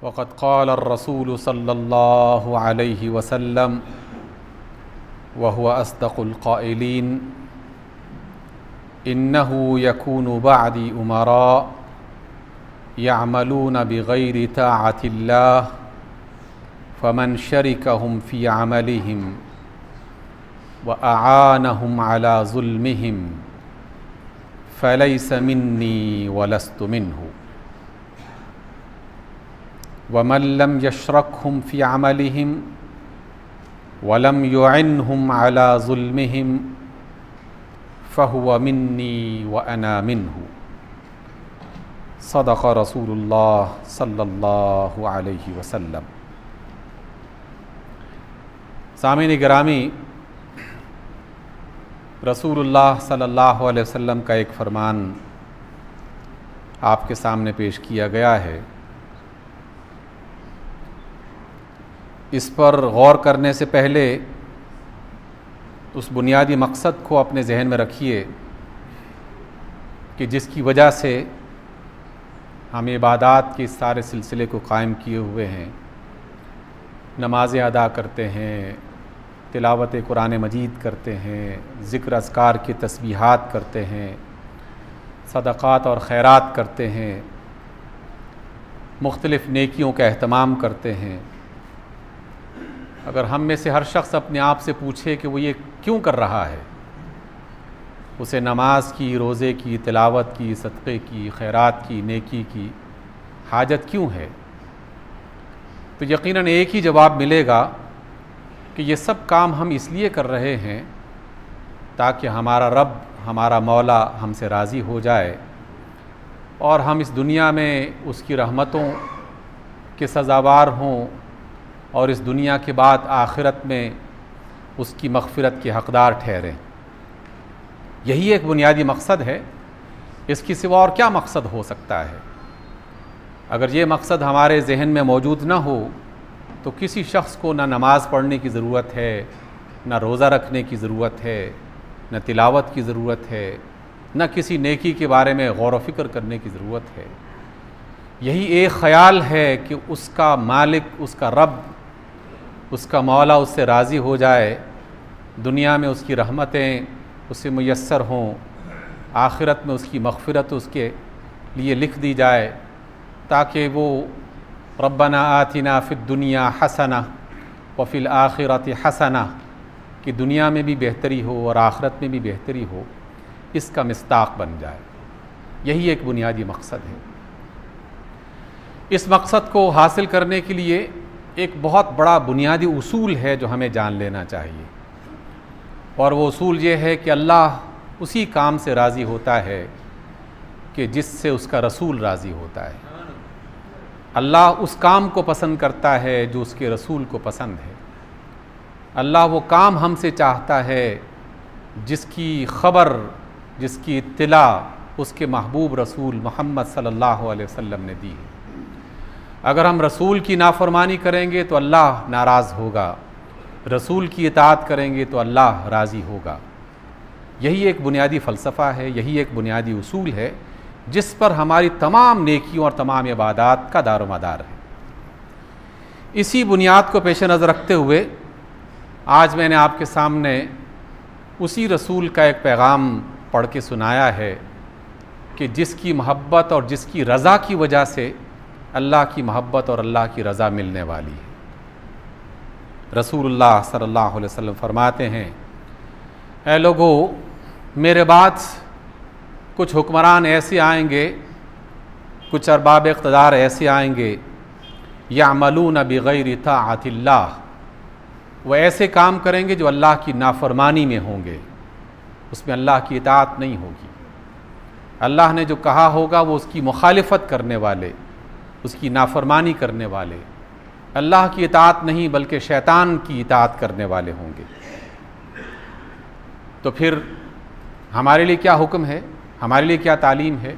वक़द क़ाल अर्रसूल सल्लल्लाहु अलैहि वसल्लम व हुवा अस्दक़ुल क़ाइलीन इन्नहु यकूनु बअदी उमरा यअमलून बिग़ैरि ताअतिल्लाह फ़मन शरिकहुम फ़ी अमलिहिम व अआनहुम अला ज़ुल्मिहिम फ़लैसा मिन्नी व लस्तु मिन्हु वमन लम यशरकहुम फ़ी अमलिहिम वलम युइन्हुम अला ज़ुल्मिहिम फ़हुव मिन्नी व अना मिन्हु। सदक़ रसूलुल्लाह सल्लल्लाहु अलैहि वसल्लम। सामीन गिरामी, रसूलुल्लाह सल्लल्लाहु अलैहि वसल्लम का एक फ़रमान आपके सामने पेश किया गया है। इस पर गौर करने से पहले उस बुनियादी मकसद को अपने जहन में रखिए कि जिसकी वजह से हम इबादात के इस सारे सिलसिले को कायम किए हुए हैं। नमाज़ें अदा करते हैं, तिलावत कुरान मजीद करते हैं, ज़िक्र अज़कार के तस्बीहात करते हैं, सदक़ात और खैरात करते हैं, मुख्तलिफ़ नेकियों का अहतमाम करते हैं। अगर हम में से हर शख्स अपने आप से पूछे कि वो ये क्यों कर रहा है, उसे नमाज की, रोज़े की, तिलावत की, सदक़े की, खैरात की, नेकी की हाजत क्यों है, तो यकीनन एक ही जवाब मिलेगा कि ये सब काम हम इसलिए कर रहे हैं ताकि हमारा रब, हमारा मौला हमसे राज़ी हो जाए और हम इस दुनिया में उसकी रहमतों के सज़ावार हों और इस दुनिया के बाद आखिरत में उसकी मग़फ़िरत के हक़दार ठहरें। यही एक बुनियादी मकसद है। इसके सिवा और क्या मकसद हो सकता है? अगर ये मकसद हमारे जहन में मौजूद ना हो तो किसी शख्स को ना नमाज़ पढ़ने की ज़रूरत है, ना रोज़ा रखने की ज़रूरत है, न तिलावत की ज़रूरत है, न किसी नेकी के बारे में गौर व फ़िक्र करने की ज़रूरत है। यही एक ख़याल है कि उसका मालिक, उसका रब, उसका मौला उससे राज़ी हो जाए, दुनिया में उसकी रहमतें उससे मुयस्सर हों, आखिरत में उसकी मग़फ़िरत उसके लिए लिख दी जाए ताकि वो रब्बना आतिना फ़िद दुनिया हसना व फ़िल आखिरति हसना कि दुनिया में भी बेहतरी हो और आखिरत में भी बेहतरी हो, इसका मिस्ताक़ बन जाए। यही एक बुनियादी मकसद है। इस मकसद को हासिल करने के लिए एक बहुत बड़ा बुनियादी उसूल है जो हमें जान लेना चाहिए, और वो उसूल ये है कि अल्लाह उसी काम से राज़ी होता है कि जिससे उसका रसूल राज़ी होता है। अल्लाह उस काम को पसंद करता है जो उसके रसूल को पसंद है। अल्लाह वो काम हमसे चाहता है जिसकी ख़बर, जिसकी इत्तिला उसके महबूब रसूल मोहम्मद सल्लल्लाहु अलैहि वसल्लम ने दी है। अगर हम रसूल की नाफरमानी करेंगे तो अल्लाह नाराज़ होगा, रसूल की इताअत करेंगे तो अल्लाह राज़ी होगा। यही एक बुनियादी फ़लसफ़ा है, यही एक बुनियादी उसूल है जिस पर हमारी तमाम नेकियों और तमाम इबादात का दारोमदार है। इसी बुनियाद को पेश नज़र रखते हुए आज मैंने आपके सामने उसी रसूल का एक पैगाम पढ़ के सुनाया है कि जिसकी मोहब्बत और जिसकी रज़ा की वजह से अल्लाह की मोहब्बत और अल्लाह की रज़ा मिलने वाली है। रसूलुल्लाह सल्लल्लाहु अलैहि वसल्लम फरमाते हैं, ऐ लोगो, मेरे बाद कुछ हुक्मरान ऐसे आएंगे, कुछ अरबाब इक़्तिदार ऐसे आएंगे, यअमलून बिग़ैरि ताअतिल्लाह, वह ऐसे काम करेंगे जो अल्लाह की नाफरमानी में होंगे, उसमें अल्लाह की इताअत नहीं होगी। अल्लाह ने जो कहा होगा वो उसकी मुखालिफत करने वाले, उसकी नाफरमानी करने वाले, अल्लाह की इताअत नहीं बल्कि शैतान की इताअत करने वाले होंगे। तो फिर हमारे लिए क्या हुक्म है, हमारे लिए क्या तालीम है?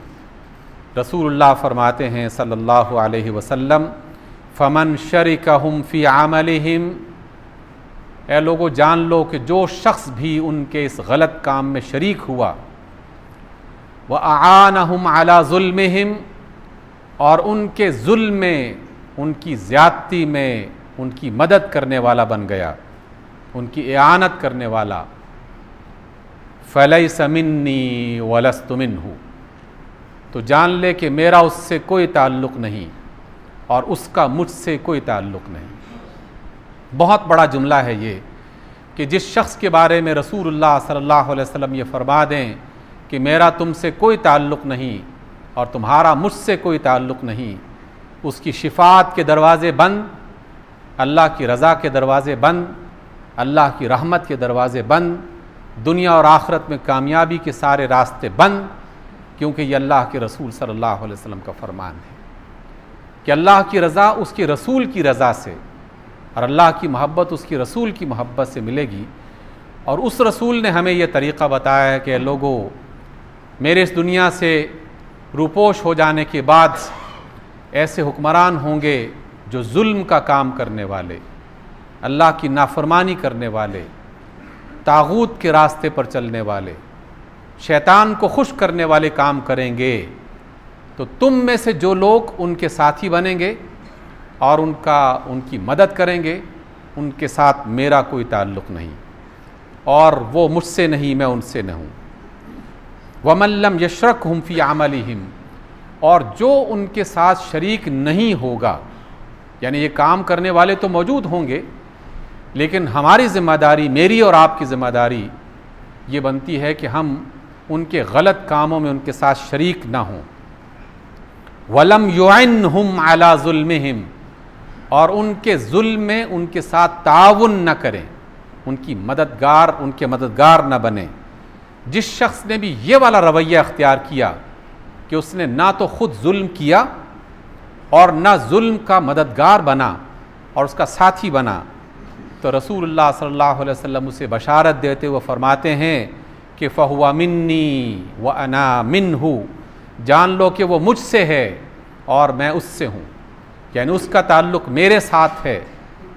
रसूलुल्लाह फरमाते हैं सल्लल्लाहु अलैहि वसल्लम, फ़मन शरिकहुम फ़ी अमलिहिम, ऐ लोगों जान लो कि जो शख्स भी उनके इस गलत काम में शरीक हुआ, व आनहुम अला ज़ुल्मिहिम, और उनके जुल्म में उनकी ज़्यादती में उनकी मदद करने वाला बन गया, उनकी इआनत करने वाला, फलैस मिन्नी वलस्तु मिन्हु, तो जान ले कि मेरा उससे कोई ताल्लुक़ नहीं और उसका मुझसे कोई ताल्लुक़ नहीं। बहुत बड़ा जुमला है ये कि जिस शख्स के बारे में रसूलुल्लाह सल्लल्लाहु अलैहि वसल्लम ये फरमा दें कि मेरा तुमसे कोई ताल्लुक़ नहीं और तुम्हारा मुझसे कोई ताल्लुक़ नहीं, उसकी शिफात के दरवाज़े बंद, अल्लाह की रज़ा के दरवाज़े बंद, अल्लाह की रहमत के दरवाज़े बंद, दुनिया और आखिरत में कामयाबी के सारे रास्ते बंद, क्योंकि ये अल्लाह के रसूल सल्लल्लाहु अलैहि वसल्लम का फरमान है कि अल्लाह की रज़ा उसके रसूल की रज़ा से और अल्लाह की मोहब्बत उसकी रसूल की मोहब्बत से मिलेगी। और उस रसूल ने हमें यह तरीक़ा बताया है कि लोगों, मेरे इस दुनिया से रूपोश हो जाने के बाद ऐसे हुक्मरान होंगे जो जुल्म का काम करने वाले, अल्लाह की नाफरमानी करने वाले, तागूत के रास्ते पर चलने वाले, शैतान को खुश करने वाले काम करेंगे। तो तुम में से जो लोग उनके साथी बनेंगे और उनकी मदद करेंगे, उनके साथ मेरा कोई ताल्लुक़ नहीं और वो मुझसे नहीं, मैं उनसे न हूँ। वमन लम यशरकहुम फ़ी अमलिहिम, और जो उनके साथ शरीक नहीं होगा, यानी ये काम करने वाले तो मौजूद होंगे, लेकिन हमारी ज़िम्मेदारी, मेरी और आपकी ज़िम्मेदारी ये बनती है कि हम उनके गलत कामों में उनके साथ शरीक ना हों। वलम युइनहुम अला ज़ुल्मिहिम, और उनके जुल्म में उनके साथ ताउन न करें, उनके मददगार न बने। जिस शख्स ने भी ये वाला रवैया अख्तियार किया कि उसने ना तो खुद जुल्म किया और ना जुल्म का मददगार बना और उसका साथी बना, तो रसूलुल्लाह सल्लल्लाहु अलैहि वसल्लम उसे बशारत देते हुए फरमाते हैं कि फ़हुवा मिन्नी व अना मिन्हु, जान लो कि वो मुझसे है और मैं उससे हूँ, यानी उसका ताल्लुक़ मेरे साथ है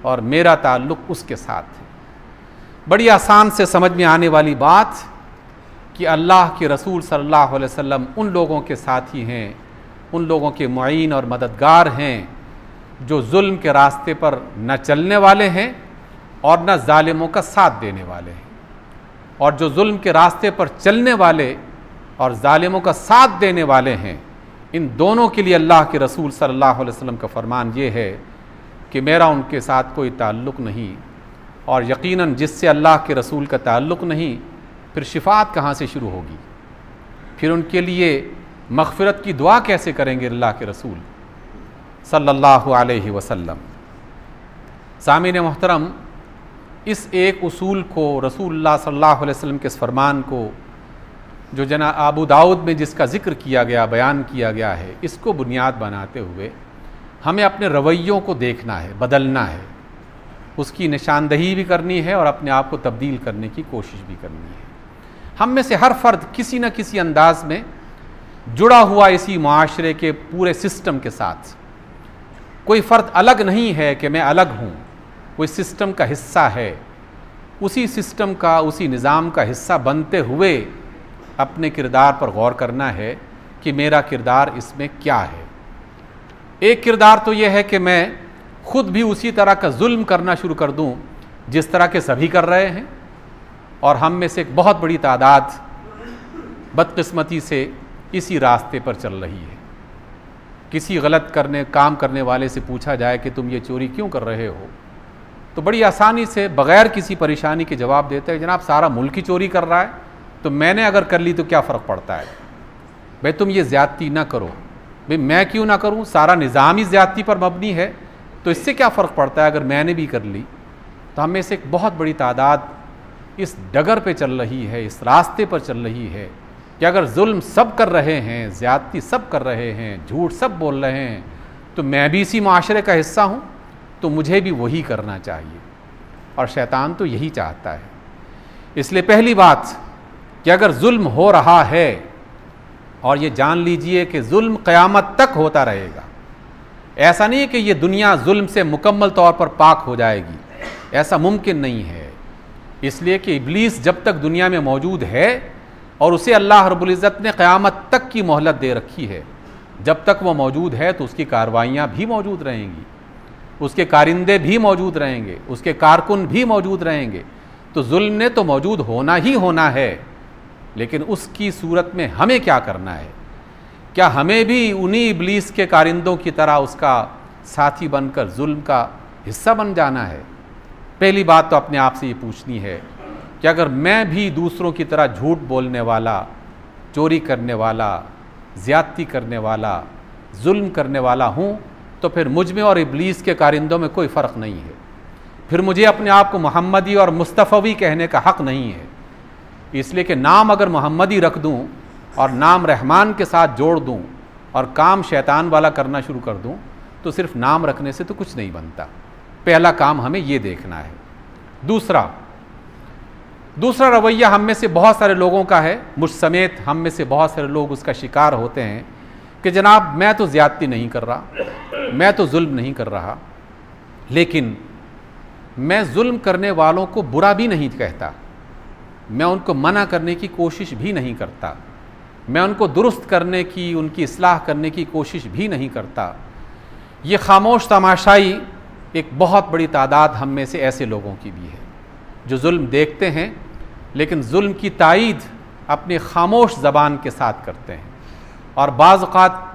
और मेरा ताल्लुक़ उसके साथ है। बड़ी आसान से समझ में आने वाली बात कि अल्लाह के रसूल सल्लल्लाहु अलैहि वसल्लम उन लोगों के साथी हैं, उन लोगों के मुईन और मददगार हैं जो जुल्म के रास्ते पर न चलने वाले हैं और न जालिमों का साथ देने वाले हैं। और जो जुल्म के रास्ते पर चलने वाले और जालिमों का साथ देने वाले हैं, इन दोनों के लिए अल्लाह के रसूल सल्लल्लाहु अलैहि वसल्लम का फरमान ये है कि मेरा उनके साथ कोई ताल्लुक़ नहीं। और यकीनन जिससे अल्लाह के रसूल का ताल्लुक़ नहीं, फिर शिफात कहाँ से शुरू होगी, फिर उनके लिए मग़फ़िरत की दुआ कैसे करेंगे अल्लाह के रसूल सल्लल्लाहु अलैहि वसल्लम। सामीन मोहतरम, इस एक उसूल को, रसूलुल्लाह सल्लल्लाहु अलैहि वसल्लम के इस फरमान को जो जना अबू दाऊद में जिसका ज़िक्र किया गया, बयान किया गया है, इसको बुनियाद बनाते हुए हमें अपने रवैयों को देखना है, बदलना है, उसकी निशानदही भी करनी है और अपने आप को तब्दील करने की कोशिश भी करनी है। हम में से हर फ़र्द किसी न किसी अंदाज में जुड़ा हुआ इसी मुआशरे के पूरे सिस्टम के साथ। कोई फ़र्द अलग नहीं है कि मैं अलग हूँ, कोई सिस्टम का हिस्सा है। उसी सिस्टम का, उसी निज़ाम का हिस्सा बनते हुए अपने किरदार पर गौर करना है कि मेरा किरदार इसमें क्या है। एक किरदार तो यह है कि मैं खुद भी उसी तरह का जुल्म करना शुरू कर दूं जिस तरह के सभी कर रहे हैं, और हम में से एक बहुत बड़ी तादाद बदकिस्मती से इसी रास्ते पर चल रही है। किसी गलत काम करने वाले से पूछा जाए कि तुम ये चोरी क्यों कर रहे हो, तो बड़ी आसानी से बग़ैर किसी परेशानी के जवाब देते हैं, जनाब सारा मुल्क ही चोरी कर रहा है, तो मैंने अगर कर ली तो क्या फ़र्क पड़ता है, भाई तुम ये ज़्यादती ना करो, भाई मैं क्यों ना करूँ, सारा निज़ाम ही ज़्यादती पर मबनी है, तो इससे क्या फ़र्क पड़ता है अगर मैंने भी कर ली। तो हम में से एक बहुत बड़ी तादाद इस डगर पे चल रही है, इस रास्ते पर चल रही है कि अगर जुल्म सब कर रहे हैं, ज़्यादती सब कर रहे हैं, झूठ सब बोल रहे हैं, तो मैं भी इसी माशरे का हिस्सा हूँ, तो मुझे भी वही करना चाहिए। और शैतान तो यही चाहता है। इसलिए पहली बात कि अगर जुल्म हो रहा है, और ये जान लीजिए कि जुल्म क़यामत तक होता रहेगा, ऐसा नहीं है कि ये दुनिया जुल्म से मुकम्मल तौर पर पाक हो जाएगी, ऐसा मुमकिन नहीं है। इसलिए कि इब्लीस जब तक दुनिया में मौजूद है और उसे अल्लाह रब्बुल इज़्ज़त ने क़यामत तक की मोहलत दे रखी है, जब तक वो मौजूद है तो उसकी कार्रवाइयाँ भी मौजूद रहेंगी, उसके कारिंदे भी मौजूद रहेंगे, उसके कारकुन भी मौजूद रहेंगे। तो जुल्म ने तो मौजूद होना ही होना है, लेकिन उसकी सूरत में हमें क्या करना है? क्या हमें भी उन्हीं इब्लीस के कारिंदों की तरह उसका साथी बनकर जुल्म का हिस्सा बन जाना है? पहली बात तो अपने आप से ये पूछनी है कि अगर मैं भी दूसरों की तरह झूठ बोलने वाला, चोरी करने वाला, ज़्यादती करने वाला, जुल्म करने वाला हूँ, तो फिर मुझ में और इब्लीस के कारिंदों में कोई फ़र्क नहीं है। फिर मुझे अपने आप को मोहम्मदी और मुस्तफ़वी कहने का हक़ नहीं है। इसलिए कि नाम अगर मोहम्मदी रख दूँ और नाम रहमान के साथ जोड़ दूँ और काम शैतान वाला करना शुरू कर दूँ, तो सिर्फ नाम रखने से तो कुछ नहीं बनता। पहला काम हमें ये देखना है। दूसरा रवैया हम में से बहुत सारे लोगों का है, मुझ समेत हम में से बहुत सारे लोग उसका शिकार होते हैं कि जनाब मैं तो ज़्यादती नहीं कर रहा, मैं तो जुल्म नहीं कर रहा, लेकिन मैं जुल्म करने वालों को बुरा भी नहीं कहता, मैं उनको मना करने की कोशिश भी नहीं करता, मैं उनको दुरुस्त करने की, उनकी इस्लाह करने की कोशिश भी नहीं करता। ये खामोश तमाशाई एक बहुत बड़ी तादाद हम में से ऐसे लोगों की भी है जो जुल्म देखते हैं, लेकिन जुल्म की तायीद अपनी खामोश ज़बान के साथ करते हैं। और बाज़ औक़ात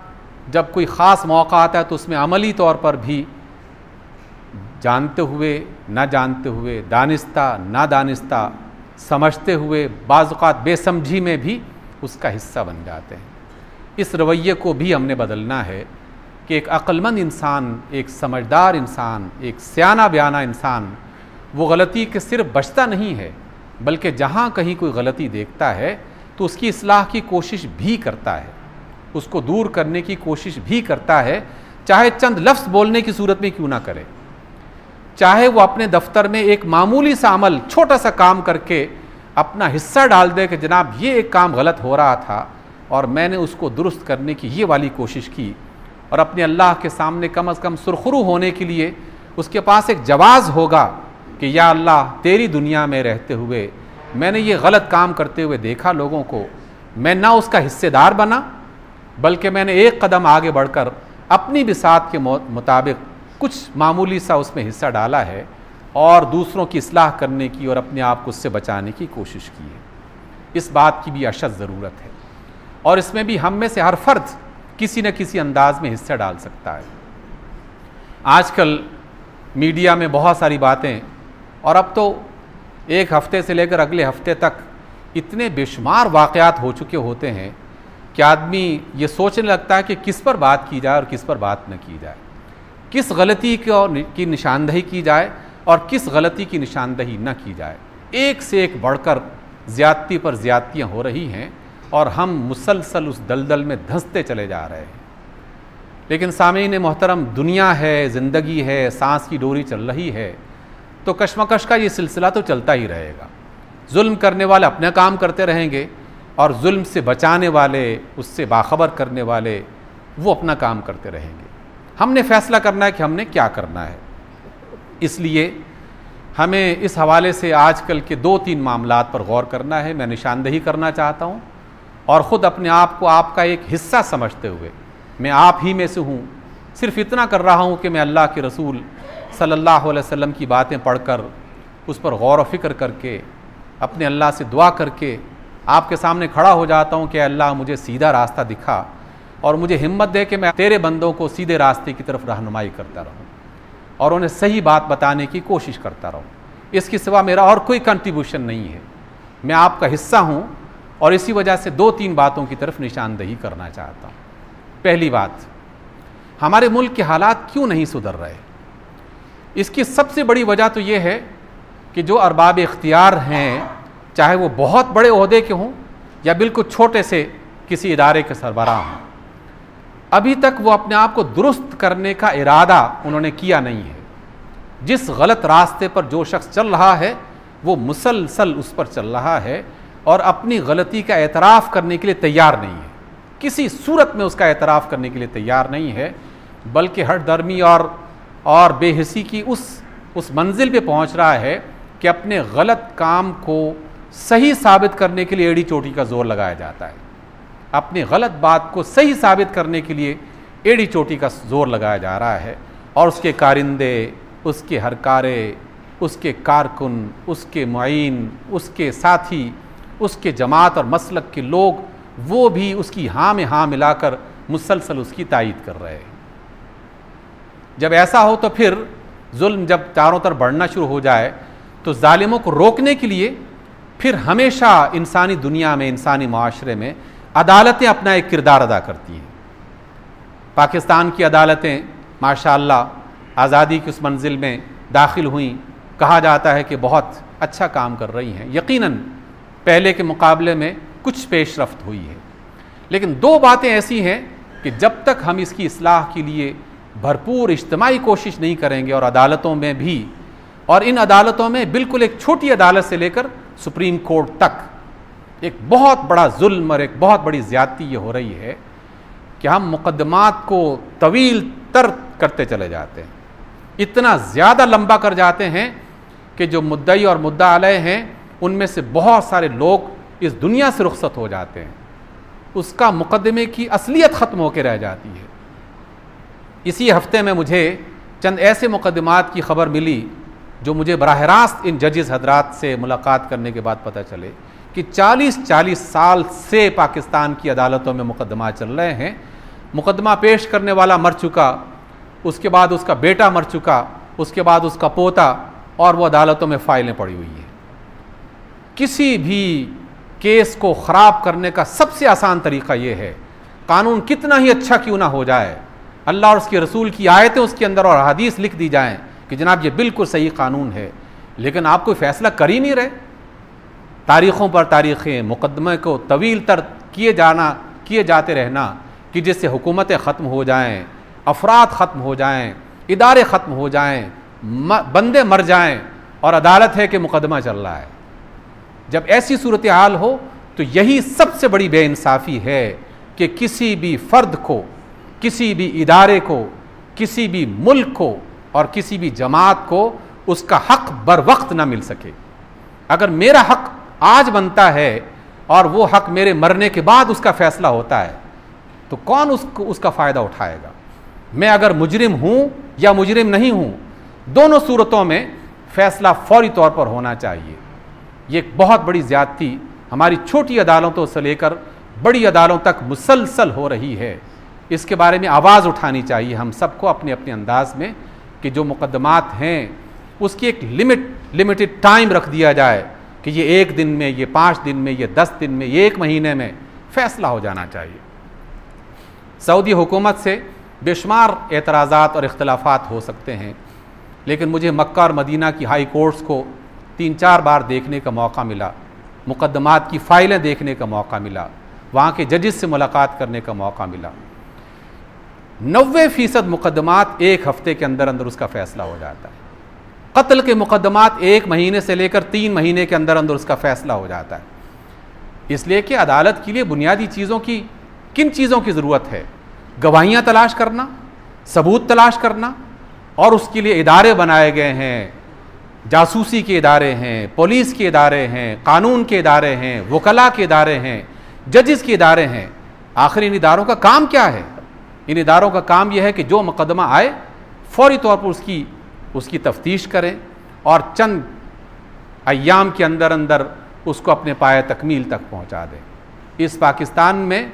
जब कोई ख़ास मौका आता है तो उसमें अमली तौर पर भी जानते हुए ना जानते हुए, दानिस्ता ना दानिस्ता, समझते हुए, बाज़ औक़ात बेसमझी में भी उसका हिस्सा बन जाते हैं। इस रवैये को भी हमने बदलना है कि एक अक्लमंद इंसान, एक समझदार इंसान, एक सियाना बयाना इंसान वो गलती के सिर्फ बचता नहीं है, बल्कि जहाँ कहीं कोई गलती देखता है तो उसकी इस्लाह की कोशिश भी करता है, उसको दूर करने की कोशिश भी करता है, चाहे चंद लफ्ज़ बोलने की सूरत में क्यों ना करे, चाहे वो अपने दफ्तर में एक मामूली सा अमल, छोटा सा काम करके अपना हिस्सा डाल दे कि जनाब ये एक काम गलत हो रहा था और मैंने उसको दुरुस्त करने की ये वाली कोशिश की, और अपने अल्लाह के सामने कम अज़ कम सुरखरू होने के लिए उसके पास एक जवाज़ होगा कि या अल्लाह तेरी दुनिया में रहते हुए मैंने ये गलत काम करते हुए देखा लोगों को, मैं ना उसका हिस्सेदार बना बल्कि मैंने एक कदम आगे बढ़कर अपनी बिसात के मुताबिक कुछ मामूली सा उसमें हिस्सा डाला है और दूसरों की इस्लाह करने की और अपने आप को उससे बचाने की कोशिश की है। इस बात की भी अशद ज़रूरत है और इसमें भी हम में से हर फर्द किसी न किसी अंदाज में हिस्सा डाल सकता है। आजकल मीडिया में बहुत सारी बातें, और अब तो एक हफ़्ते से लेकर अगले हफ्ते तक इतने बेशुमार वाक़यात हो चुके होते हैं कि आदमी ये सोचने लगता है कि किस पर बात की जाए और किस पर बात न की जाए, किस गलती की निशानदही की जाए और किस गलती की निशानदही न की जाए। एक से एक बढ़कर ज़्यादती पर ज़्यादतियाँ हो रही हैं और हम मुसलसल उस दलदल में धंसते चले जा रहे हैं। लेकिन सामीन मोहतरम, दुनिया है, ज़िंदगी है, सांस की डोरी चल रही है, तो कशमकश का ये सिलसिला तो चलता ही रहेगा। जुल्म करने वाले अपना काम करते रहेंगे और जुल्म से बचाने वाले, उससे बाखबर करने वाले, वो अपना काम करते रहेंगे। हमने फ़ैसला करना है कि हमने क्या करना है। इसलिए हमें इस हवाले से आजकल के 2-3 मामलात पर गौर करना है। मैं निशानदही करना चाहता हूँ और ख़ुद अपने आप को आपका एक हिस्सा समझते हुए, मैं आप ही में से हूँ, सिर्फ़ इतना कर रहा हूँ कि मैं अल्लाह के रसूल सल्लल्लाहु अलैहि वसल्लम की बातें पढ़कर उस पर गौर व फिक्र करके अपने अल्लाह से दुआ करके आपके सामने खड़ा हो जाता हूँ कि अल्लाह मुझे सीधा रास्ता दिखा और मुझे हिम्मत दे कि मैं तेरे बंदों को सीधे रास्ते की तरफ रहनुमाई करता रहूँ और उन्हें सही बात बताने की कोशिश करता रहूँ। इसके सिवा मेरा और कोई कंट्रीब्यूशन नहीं है। मैं आपका हिस्सा हूँ और इसी वजह से 2-3 बातों की तरफ निशानदही करना चाहता हूँ। पहली बात, हमारे मुल्क के हालात क्यों नहीं सुधर रहे? इसकी सबसे बड़ी वजह तो ये है कि जो अरबाब इख्तियार हैं, चाहे वो बहुत बड़े ओहदे के हों या बिल्कुल छोटे से किसी इदारे के सरबराह हों, अभी तक वो अपने आप को दुरुस्त करने का इरादा उन्होंने किया नहीं है। जिस गलत रास्ते पर जो शख्स चल रहा है वो मुसलसल उस पर चल रहा है और अपनी गलती का एतराफ़ करने के लिए तैयार नहीं है, किसी सूरत में उसका एतराफ़ करने के लिए तैयार नहीं है, बल्कि हर दर्मी और बेहिसी की उस मंजिल पे पहुंच रहा है कि अपने गलत काम को सही साबित करने के लिए एड़ी चोटी का जोर लगाया जाता है। अपनी गलत बात को सही साबित करने के लिए एड़ी चोटी का जोर लगाया जा रहा है, और उसके कारिंदे, उसके हरकारे, उसके कारकुन, उसके मुईन, उसके साथी, उसके जमात और मसलक के लोग, वो भी उसकी हाँ में हाँ मिलाकर मुसलसल उसकी तायीद कर रहे हैं। जब ऐसा हो तो फिर जुल्म जब चारों तरफ बढ़ना शुरू हो जाए तो जालिमों को रोकने के लिए फिर हमेशा इंसानी दुनिया में, इंसानी माशरे में अदालतें अपना एक किरदार अदा करती हैं। पाकिस्तान की अदालतें माशाअल्लाह आज़ादी की उस मंजिल में दाखिल हुई, कहा जाता है कि बहुत अच्छा काम कर रही हैं। यकीनन पहले के मुकाबले में कुछ पेशरफ्त हुई है, लेकिन दो बातें ऐसी हैं कि जब तक हम इसकी इस्लाह के लिए भरपूर इज्तिमाई कोशिश नहीं करेंगे, और अदालतों में भी, और इन अदालतों में बिल्कुल एक छोटी अदालत से लेकर सुप्रीम कोर्ट तक एक बहुत बड़ा जुल्म और एक बहुत बड़ी ज़्यादती ये हो रही है कि हम मुकदमात को तवील तर करते चले जाते हैं, इतना ज़्यादा लंबा कर जाते हैं कि जो मुद्दई और मुद्दा अलय हैं उनमें से बहुत सारे लोग इस दुनिया से रुखसत हो जाते हैं, उसका मुकदमे की असलियत ख़त्म होकर रह जाती है। इसी हफ्ते में मुझे चंद ऐसे मुकदमात की खबर मिली जो मुझे बराह रास्त इन जजेस हजरात से मुलाकात करने के बाद पता चले कि 40-40 साल से पाकिस्तान की अदालतों में मुकदमा चल रहे हैं। मुकदमा पेश करने वाला मर चुका, उसके बाद उसका बेटा मर चुका, उसके बाद उसका पोता, और वो अदालतों में फाइलें पड़ी हुई हैं। किसी भी केस को ख़राब करने का सबसे आसान तरीक़ा ये है, कानून कितना ही अच्छा क्यों ना हो जाए, अल्लाह और उसके रसूल की आयतें उसके अंदर और हदीस लिख दी जाएं कि जनाब ये बिल्कुल सही कानून है, लेकिन आप कोई फ़ैसला कर ही नहीं रहे। तारीख़ों पर तारीख़ें, मुकदमे को तवील तर किए जाते रहना कि जिससे हुकूमतें ख़त्म हो जाएं, अफराद ख़त्म हो जाएं, इदारे ख़त्म हो जाएं, बंदे मर जाएं, और अदालत है कि मुकदमा चल रहा है। जब ऐसी सूरत हाल हो तो यही सबसे बड़ी बेइंसाफ़ी है कि किसी भी फ़र्द को, किसी भी इदारे को, किसी भी मुल्क को और किसी भी जमात को उसका हक़ बर वक्त ना मिल सके। अगर मेरा हक़ आज बनता है और वो हक़ मेरे मरने के बाद उसका फ़ैसला होता है तो कौन उसका फ़ायदा उठाएगा? मैं अगर मुजरिम हूँ या मुजरिम नहीं हूँ, दोनों सूरतों में फ़ैसला फ़ौरी तौर पर होना चाहिए। ये एक बहुत बड़ी ज़्यादती हमारी छोटी अदालतों से लेकर बड़ी अदालतों तक मुसलसल हो रही है। इसके बारे में आवाज़ उठानी चाहिए हम सबको अपने अपने अंदाज में कि जो मुकदमात हैं उसकी एक लिमिटेड टाइम रख दिया जाए कि ये 1 दिन में, ये 5 दिन में, ये 10 दिन में, ये 1 महीने में फ़ैसला हो जाना चाहिए। सऊदी हुकूमत से बेशुमार एतराज़ात और इख्तलाफात हो सकते हैं, लेकिन मुझे मक्का और मदीना की हाई कोर्ट्स को 3-4 बार देखने का मौका मिला, मुकदमात की फ़ाइलें देखने का मौका मिला, वहाँ के जजेस से मुलाकात करने का मौका मिला। 90% मुकदमात 1 हफ्ते के अंदर अंदर उसका फ़ैसला हो जाता है। कत्ल के मुकदमात 1 महीने से लेकर 3 महीने के अंदर अंदर उसका फ़ैसला हो जाता है। इसलिए कि अदालत के लिए बुनियादी चीज़ों की, किन चीज़ों की ज़रूरत है? गवाहियाँ तलाश करना, सबूत तलाश करना, और उसके लिए इदारे बनाए गए हैं, जासूसी के इदारे हैं, पुलिस के इदारे हैं, कानून के इदारे हैं, वकला के इदारे हैं, जजेस के इदारे हैं। आखिर इन इदारों का काम क्या है? इन इदारों का काम यह है कि जो मुकदमा आए फौरी तौर पर उसकी तफ्तीश करें और चंद अय्याम के अंदर अंदर उसको अपने पाए तकमील तक पहुंचा दें। इस पाकिस्तान में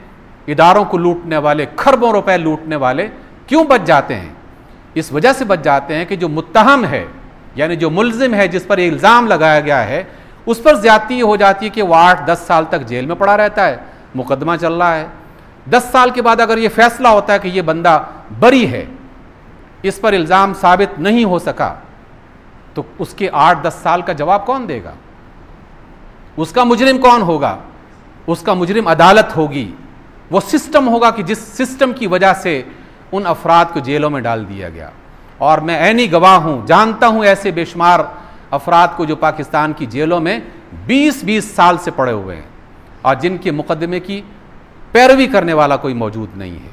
इदारों को लूटने वाले, खरबों रुपए लूटने वाले क्यों बच जाते हैं? इस वजह से बच जाते हैं कि जो मुत्तहम है, यानी जो मुल्जिम है, जिस पर इल्ज़ाम लगाया गया है, उस पर ज़्यादती हो जाती है कि वो 8-10 साल तक जेल में पड़ा रहता है, मुकदमा चल रहा है। 10 साल के बाद अगर ये फैसला होता है कि ये बंदा बरी है, इस पर इल्ज़ाम साबित नहीं हो सका, तो उसके 8-10 साल का जवाब कौन देगा? उसका मुजरिम कौन होगा? उसका मुजरिम अदालत होगी, वो सिस्टम होगा कि जिस सिस्टम की वजह से उन अफराद को जेलों में डाल दिया गया। और मैं ऐनी गवाह हूँ, जानता हूँ ऐसे बेशुमार अफराद को जो पाकिस्तान की जेलों में 20-20 साल से पड़े हुए हैं और जिनके मुकदमे की पैरवी करने वाला कोई मौजूद नहीं है,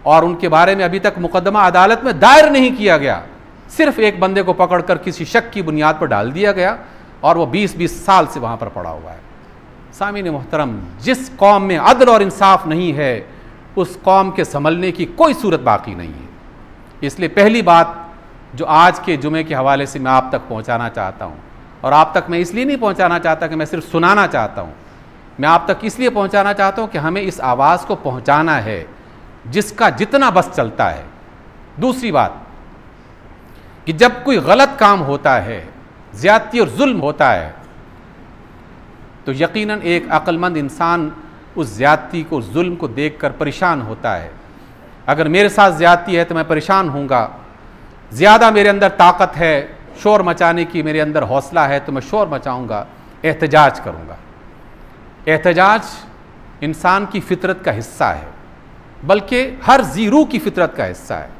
और उनके बारे में अभी तक मुकदमा अदालत में दायर नहीं किया गया। सिर्फ एक बंदे को पकड़कर किसी शक की बुनियाद पर डाल दिया गया और वो 20-20 साल से वहाँ पर पड़ा हुआ है। सामीन मोहतरम, जिस कौम में अदल और इंसाफ नहीं है उस कौम के संभलने की कोई सूरत बाकी नहीं है। इसलिए पहली बात जो आज के जुमे के हवाले से मैं आप तक पहुंचाना चाहता हूं, और आप तक मैं इसलिए नहीं पहुंचाना चाहता कि मैं सिर्फ सुनाना चाहता हूं, मैं आप तक इसलिए पहुंचाना चाहता हूं कि हमें इस आवाज़ को पहुंचाना है जिसका जितना बस चलता है। दूसरी बात कि जब कोई गलत काम होता है, ज्यादती और जुल्म होता है, तो यकीनन एक अक्लमंद इंसान उस ज्यादती को, जुल्म को देखकर परेशान होता है। अगर मेरे साथ ज्यादती है तो मैं परेशान होऊंगा, ज़्यादा मेरे अंदर ताकत है शोर मचाने की, मेरे अंदर हौसला है तो मैं शोर मचाऊंगा, एहतजाज करूंगा। एहतजाज इंसान की फितरत का हिस्सा है, बल्कि हर ज़ीरू की फितरत का हिस्सा है।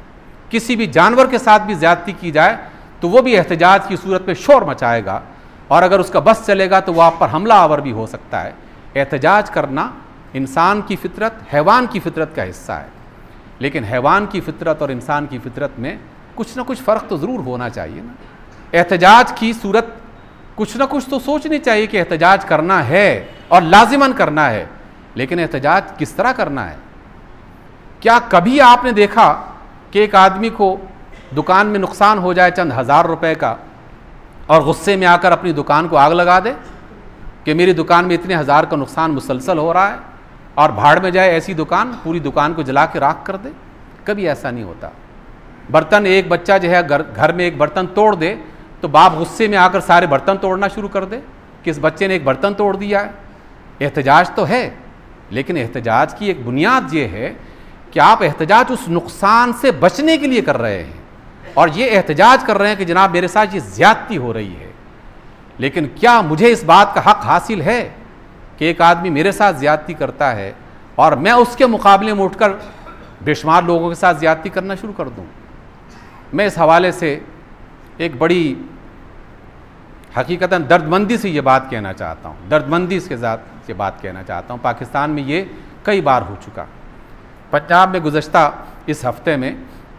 किसी भी जानवर के साथ भी ज़्यादती की जाए तो वो भी एहतजाज की सूरत में शोर मचाएगा, और अगर उसका बस चलेगा तो वह आप पर हमला आवर भी हो सकता है। एहतजाज करना इंसान की फितरत, हैवान की फितरत का हिस्सा है, लेकिन हैवान की फितरत और इंसान की फितरत में कुछ ना कुछ फ़र्क तो ज़रूर होना चाहिए ना। एहतजाज की सूरत कुछ ना कुछ तो सोचनी चाहिए कि एहतजाज करना है और लाजिमन करना है, लेकिन एहतजाज किस तरह करना है। क्या कभी आपने देखा कि एक आदमी को दुकान में नुकसान हो जाए चंद हज़ार रुपए का और गुस्से में आकर अपनी दुकान को आग लगा दे कि मेरी दुकान में इतने हज़ार का नुकसान मुसलसल हो रहा है, और भाड़ में जाए ऐसी दुकान, पूरी दुकान को जला के राख कर दे? कभी ऐसा नहीं होता। बर्तन, एक बच्चा जो है घर में एक बर्तन तोड़ दे तो बाप गुस्से में आकर सारे बर्तन तोड़ना शुरू कर दे कि इस बच्चे ने एक बर्तन तोड़ दिया है। एहतजाज तो है, लेकिन एहतजाज की एक बुनियाद ये है कि आप एहतजाज उस नुकसान से बचने के लिए कर रहे हैं, और ये एहतजाज कर रहे हैं कि जनाब मेरे साथ ये ज़्यादती हो रही है। लेकिन क्या मुझे इस बात का हक़ हासिल है कि एक आदमी मेरे साथ ज़्यादती करता है और मैं उसके मुकाबले में उठकर बेशुमार लोगों के साथ ज़्यादती करना शुरू कर दूँ? मैं इस हवाले से एक बड़ी हकीकतन दर्दमंदी से ये बात कहना चाहता हूँ, दर्दमंदी के साथ ये बात कहना चाहता हूँ। पाकिस्तान में ये कई बार हो चुका। पंजाब में गुज़श्ता इस हफ्ते में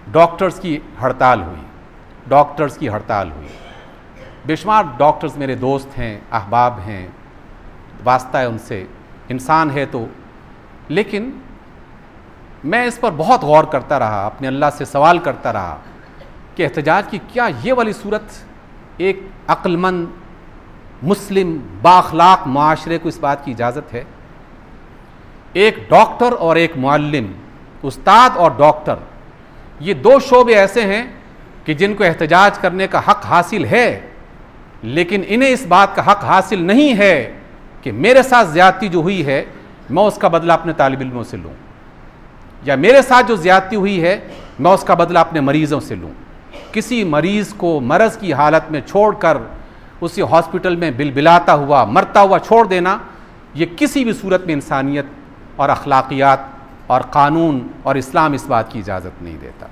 डॉक्टर्स की हड़ताल हुई, डॉक्टर्स की हड़ताल हुई। बेशुमार डॉक्टर्स मेरे दोस्त हैं, अहबाब हैं, वास्ता है उनसे, इंसान है तो, लेकिन मैं इस पर बहुत गौर करता रहा, अपने अल्लाह से सवाल करता रहा कि एहतजाज की क्या ये वाली सूरत एक अक्लमंद मुस्लिम बाअखलाक माशरे को इस बात की इजाज़त है? एक डॉक्टर और एक मुअल्लिम, उस्ताद और डॉक्टर, ये दो शोबे ऐसे हैं कि जिनको एहतजाज करने का हक़ हासिल है, लेकिन इन्हें इस बात का हक़ हासिल नहीं है कि मेरे साथ ज़्यादती जो हुई है मैं उसका बदला अपने तालिब इल्मों से लूँ, या मेरे साथ जो ज़्यादती हुई है मैं उसका बदला अपने मरीज़ों से लूँ। किसी मरीज़ को मरज़ की हालत में छोड़कर उसे हॉस्पिटल में बिलबिलाता हुआ, मरता हुआ छोड़ देना, ये किसी भी सूरत में इंसानियत और अखलाकियात और क़ानून और इस्लाम इस बात की इजाज़त नहीं देता।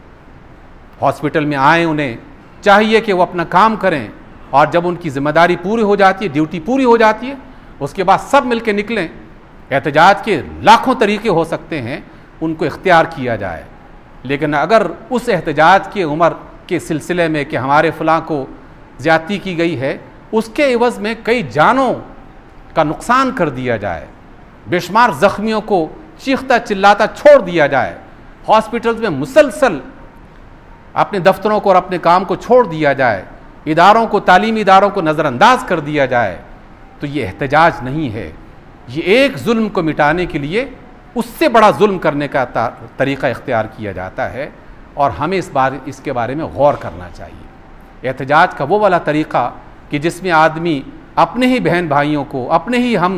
हॉस्पिटल में आए, उन्हें चाहिए कि वो अपना काम करें, और जब उनकी ज़िम्मेदारी पूरी हो जाती है, ड्यूटी पूरी हो जाती है, उसके बाद सब मिल के निकलें। एहतजाज के लाखों तरीके हो सकते हैं, उनको इख्तियार किया जाए, लेकिन अगर उस एहतजाज की उम्र के सिलसिले में कि हमारे फ़लाँ को ज़्यादती की गई है, उसके एवज़ में कई जानों का नुकसान कर दिया जाए, बेशुमार ज़ख्मियों को चीखता चिल्लाता छोड़ दिया जाए, हॉस्पिटल्स में मुसलसल अपने दफ्तरों को और अपने काम को छोड़ दिया जाए, इदारों को, तालीमी इदारों को नज़रअंदाज कर दिया जाए, तो ये एहतजाज नहीं है। ये एक जुल्म को मिटाने के लिए उससे बड़ा जुल्म करने का तरीक़ा इख्तियार किया जाता है, और हमें इसके बारे में गौर करना चाहिए। एहतजाज का वो वाला तरीक़ा कि जिसमें आदमी अपने ही बहन भाइयों को, अपने ही हम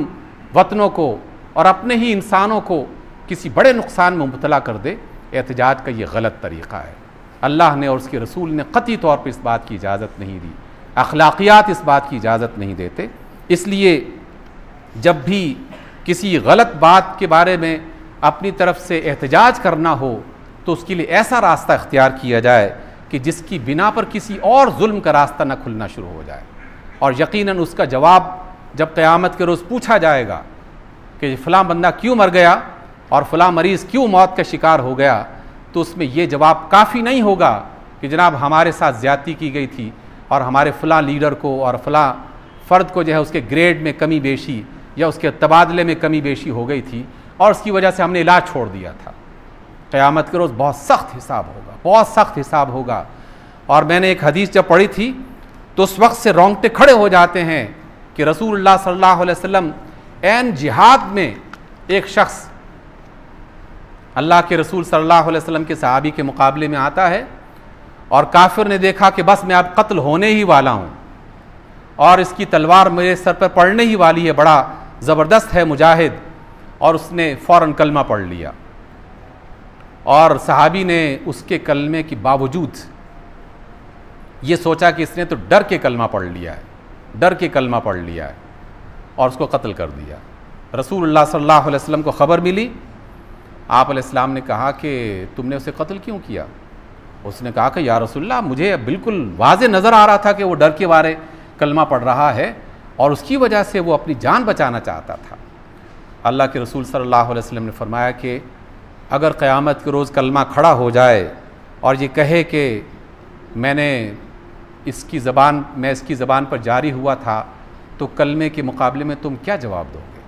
वतनों को और अपने ही इंसानों को किसी बड़े नुकसान में मुब्तला कर दे, एहतजाज का ये गलत तरीक़ा है। अल्लाह ने और उसके रसूल ने क़तई तौर पर इस बात की इजाज़त नहीं दी, अखलाकियात इस बात की इजाज़त नहीं देते। इसलिए जब भी किसी गलत बात के बारे में अपनी तरफ से एहतजाज करना हो तो उसके लिए ऐसा रास्ता इख्तियार किया जाए कि जिसकी बिना पर किसी और जुल्म का रास्ता न खुलना शुरू हो जाए, और यकीनन उसका जवाब जब क़यामत के रोज़ पूछा जाएगा कि फ़लाँ बंदा क्यों मर गया और फ़लाँ मरीज़ क्यों मौत का शिकार हो गया, तो उसमें ये जवाब काफ़ी नहीं होगा कि जनाब हमारे साथ ज़्यादती की गई थी और हमारे फ़लाँ लीडर को और फ़लाँ फ़र्द को जो है उसके ग्रेड में कमी बेशी या उसके तबादले में कमी बेशी हो गई थी और उसकी वजह से हमने इलाज छोड़ दिया था। क़यामत के रोज़ बहुत सख्त हिसाब होगा, बहुत सख्त हिसाब होगा। और मैंने एक हदीस जब पढ़ी थी तो उस वक्त से रोंगटे खड़े हो जाते हैं कि रसूलुल्लाह सल्लल्लाहु अलैहि वसल्लम ऐन जिहाद में एक शख्स अल्लाह के रसूल सल्लल्लाहु अलैहि वसल्लम के सहाबी के मुकाबले में आता है और काफिर ने देखा कि बस मैं अब कत्ल होने ही वाला हूँ और इसकी तलवार मेरे सर पर पड़ने ही वाली है, बड़ा ज़बरदस्त है मुजाहिद, और उसने फ़ौरन कलमा पढ़ लिया। और सहाबी ने उसके कलमे के बावजूद ये सोचा कि इसने तो डर के कलमा पढ़ लिया है, डर के कलमा पढ़ लिया है, और उसको कत्ल कर दिया। रसूलुल्लाह सल्लल्लाहु अलैहि वसल्लम को ख़बर मिली। आप अलैहिस्सलाम ने कहा कि तुमने उसे कत्ल क्यों किया? उसने कहा कि या रसूलल्लाह, मुझे बिल्कुल वाज़े नज़र आ रहा था कि वो डर के मारे कलमा पढ़ रहा है और उसकी वजह से वो अपनी जान बचाना चाहता था। अल्लाह के रसूल सल्लल्लाहु अलैहि वसल्लम ने फरमाया कि अगर क़यामत के रोज़ कलमा खड़ा हो जाए और ये कहे कि मैं इसकी ज़बान पर जारी हुआ था, तो कलमे के मुकाबले में तुम क्या जवाब दोगे?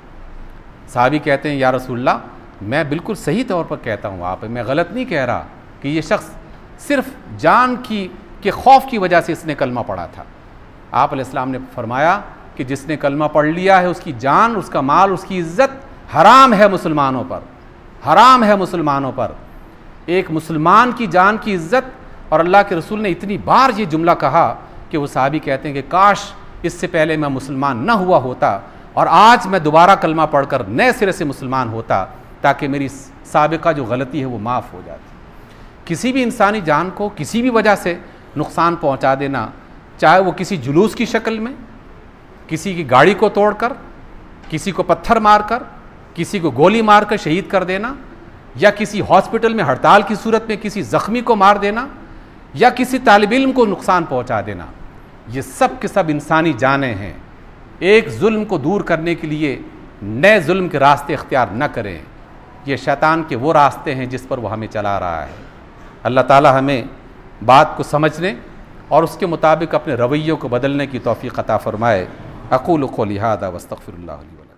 साहबी कहते हैं या रसूलल्लाह, मैं बिल्कुल सही तौर पर कहता हूँ, आप मैं गलत नहीं कह रहा कि ये शख्स सिर्फ जान के खौफ की वजह से इसने कलमा पढ़ा था। आप अलैहिस्सलाम ने फरमाया कि जिसने कलमा पढ़ लिया है उसकी जान, उसका माल, उसकी इज़्ज़त हराम है मुसलमानों पर, हराम है मुसलमानों पर। एक मुसलमान की जान की इज़्ज़त, और अल्लाह के रसूल ने इतनी बार ये जुमला कहा कि वो साहबी कहते हैं कि काश इससे पहले मैं मुसलमान न हुआ होता और आज मैं दोबारा कलमा पढ़कर नए सिरे से मुसलमान होता, ताकि मेरी साबिका जो गलती है वो माफ़ हो जाती। किसी भी इंसानी जान को किसी भी वजह से नुकसान पहुंचा देना, चाहे वो किसी जुलूस की शक्ल में, किसी की गाड़ी को तोड़कर, किसी को पत्थर मारकर, किसी को गोली मारकर शहीद कर देना, या किसी हॉस्पिटल में हड़ताल की सूरत में किसी ज़ख्मी को मार देना, या किसी तालिब इल्म को नुकसान पहुंचा देना, ये सब के सब इंसानी जानें हैं। एक जुल्म को दूर करने के लिए नए जुल्म के रास्ते इख्तियार न करें। ये शैतान के वो रास्ते हैं जिस पर वो हमें चला रहा है। अल्लाह ताला हमें बात को समझने और उसके मुताबिक अपने रवैयों को बदलने की तौफीक अता फ़रमाए। अक़ूलु क़ौली हाज़ा वस्तग़फ़िरुल्लाह ली व लकुम।